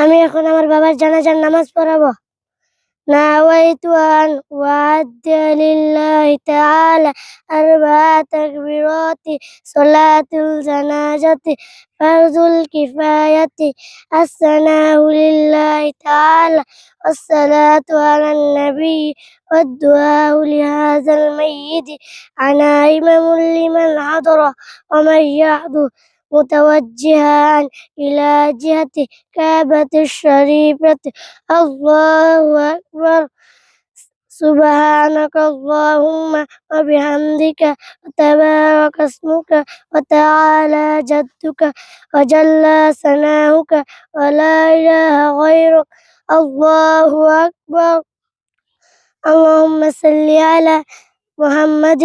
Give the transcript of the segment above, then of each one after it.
আমি এখন আমার বাবার জানাজার নামাজ পড়াবো। نويت أن أؤدي لله تعالى 4 تكبيرات. صلاة الجنازة فرض الكفاية. الثناء لله تعالى والصلاة على النبي والدعاء لهذا الميت. أنا إمام لمن حضر ومن يحضر متوجها إلى جهة كعبة الشريفة. الله أكبر. سبحانك اللهم وبحمدك وتبارك اسمك وتعالى جدك وجل ثناؤك ولا إله غيرك. الله أكبر. اللهم صل على محمد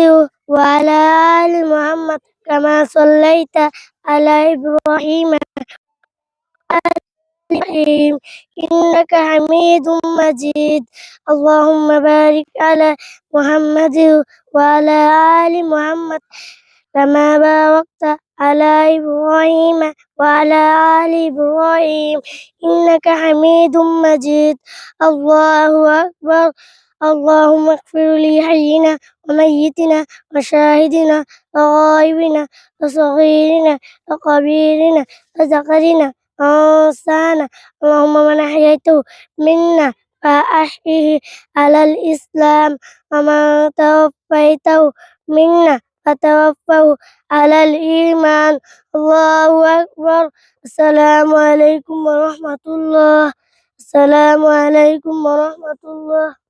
وعلى آل محمد كما صليت على إبراهيم الرحيم إنك حميد مجيد. اللهم بارك على محمد وعلى آل محمد كما باركت على إبراهيم وعلى آل إبراهيم إنك حميد مجيد. الله أكبر. اللهم اغفر لحينا وميتنا وشاهدنا وغائبنا وصغيرنا وكبيرنا وذكرنا وأنثانا. اللهم من أحييته منا فأحيه على الإسلام ومن توفيته منا فتوفه على الإيمان. الله أكبر. السلام عليكم ورحمة الله. السلام عليكم ورحمة الله.